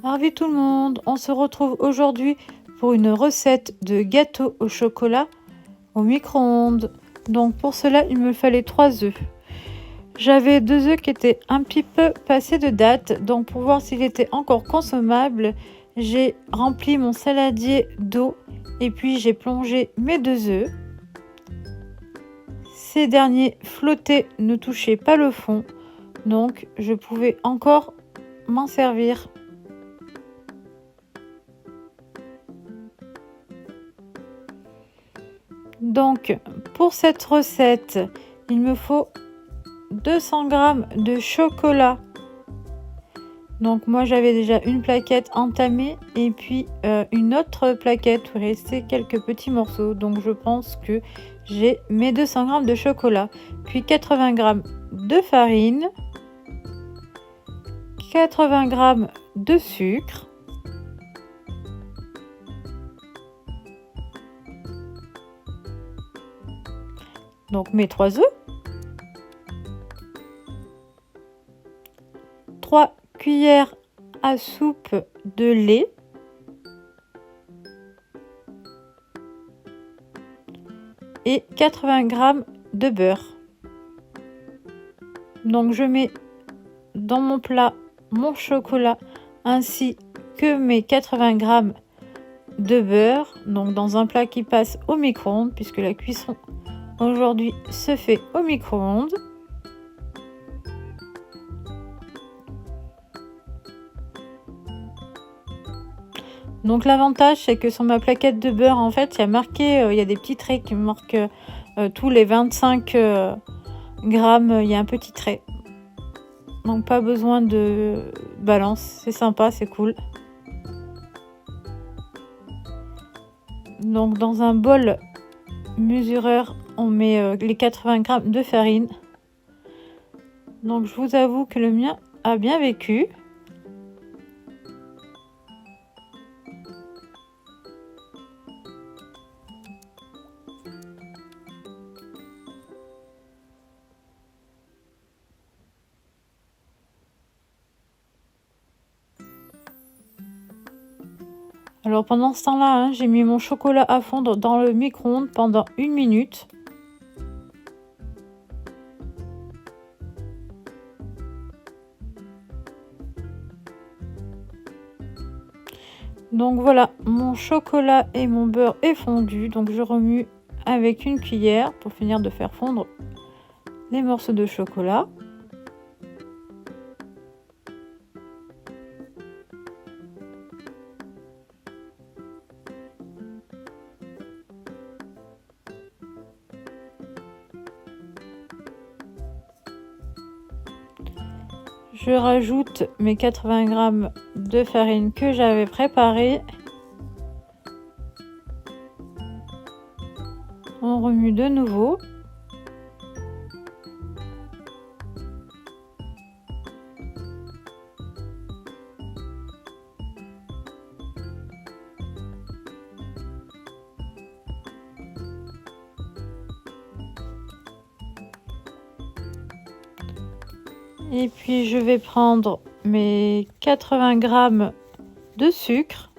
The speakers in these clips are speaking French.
Ravi tout le monde, on se retrouve aujourd'hui pour une recette de gâteau au chocolat au micro-ondes. Donc pour cela, il me fallait 3 œufs. J'avais 2 œufs qui étaient un petit peu passés de date, donc pour voir s'il était encore consommable, j'ai rempli mon saladier d'eau et puis j'ai plongé mes 2 œufs. Ces derniers flottaient, ne touchaient pas le fond, donc je pouvais encore m'en servir. Donc, pour cette recette, il me faut 200 g de chocolat. Donc, moi, j'avais déjà une plaquette entamée et puis une autre plaquette où il restait quelques petits morceaux. Donc, je pense que j'ai mes 200 g de chocolat. Puis 80 g de farine, 80 g de sucre, donc mes 3 œufs, 3 cuillères à soupe de lait, et 80 g de beurre. Donc je mets dans mon plat mon chocolat ainsi que mes 80 g de beurre, donc dans un plat qui passe au micro-ondes puisque la cuisson aujourd'hui se fait au micro-ondes. Donc l'avantage c'est que sur ma plaquette de beurre en fait il y a marqué, il y a des petits traits qui marquent tous les 25 grammes, il y a un petit trait. Donc pas besoin de balance, c'est sympa, c'est cool. Donc dans un bol mesureur, on met les 80 g de farine. Donc je vous avoue que le mien a bien vécu. Alors pendant ce temps-là, j'ai mis mon chocolat à fondre dans le micro-ondes pendant 1 minute. Donc voilà, mon chocolat et mon beurre est fondu. Donc je remue avec une cuillère pour finir de faire fondre les morceaux de chocolat. Je rajoute mes 80 g de farine que j'avais préparée. On remue de nouveau. Et puis je vais prendre mes 80 g de sucre.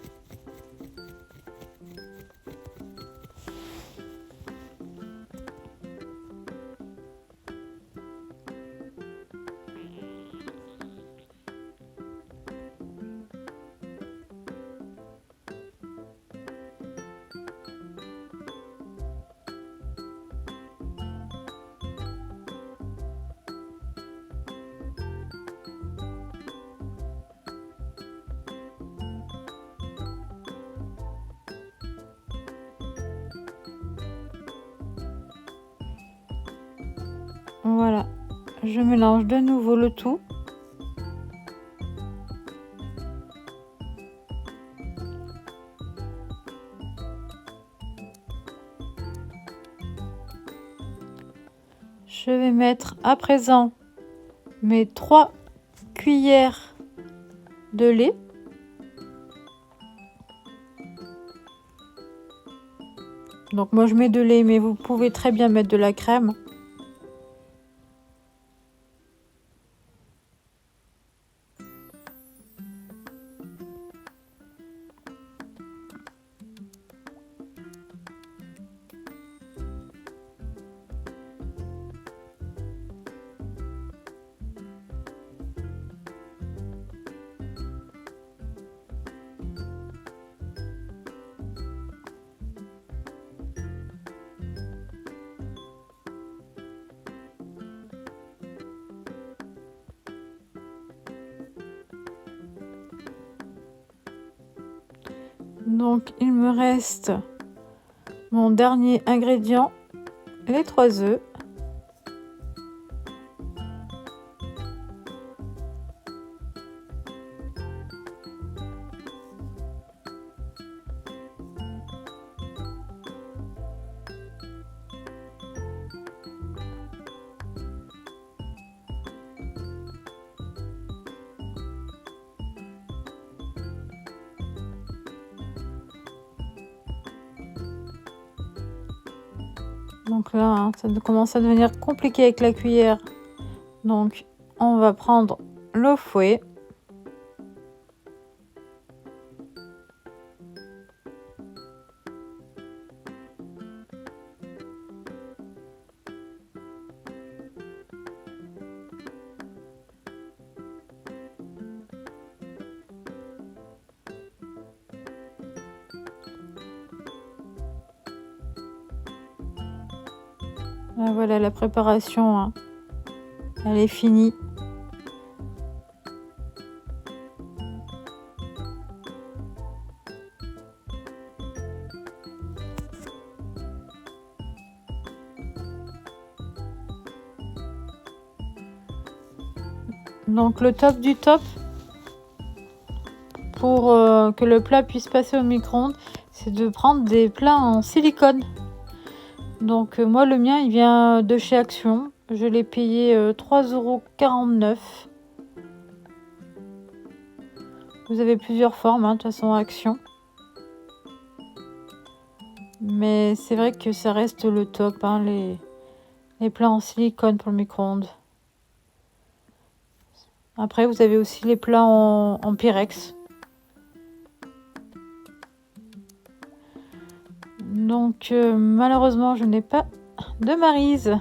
Voilà, je mélange de nouveau le tout. Je vais mettre à présent mes 3 cuillères de lait. Donc moi je mets de lait, mais vous pouvez très bien mettre de la crème. Donc il me reste mon dernier ingrédient, les 3 œufs. Donc là, hein, ça commence à devenir compliqué avec la cuillère. Donc, on va prendre le fouet. Là, voilà, la préparation, hein, elle est finie. Donc le top du top, pour que le plat puisse passer au micro-ondes, c'est de prendre des plats en silicone. Donc moi, le mien, il vient de chez Action. Je l'ai payé 3,49 €. Vous avez plusieurs formes, hein, de toute façon, Action. Mais c'est vrai que ça reste le top, hein, les plats en silicone pour le micro-ondes. Après, vous avez aussi les plats en Pyrex. Donc, malheureusement, je n'ai pas de Maryse.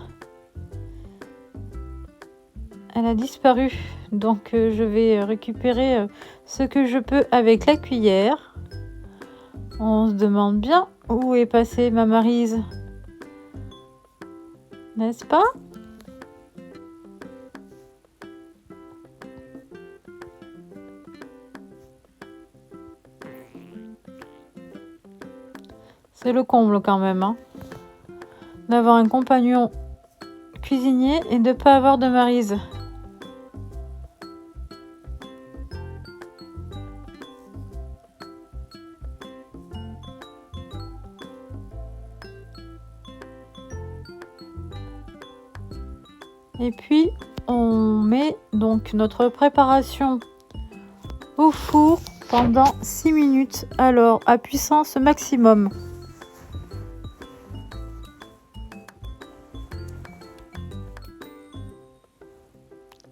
Elle a disparu. Donc, je vais récupérer ce que je peux avec la cuillère. On se demande bien où est passée ma Maryse. N'est-ce pas ? C'est le comble quand même, hein, d'avoir un compagnon cuisinier et de ne pas avoir de Maryse. Et puis, on met donc notre préparation au four pendant 6 minutes, alors à puissance maximum.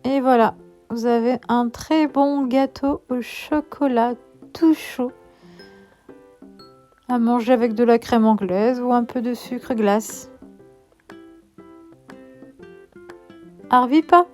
Et voilà, vous avez un très bon gâteau au chocolat tout chaud à manger avec de la crème anglaise ou un peu de sucre glace. Arvipa!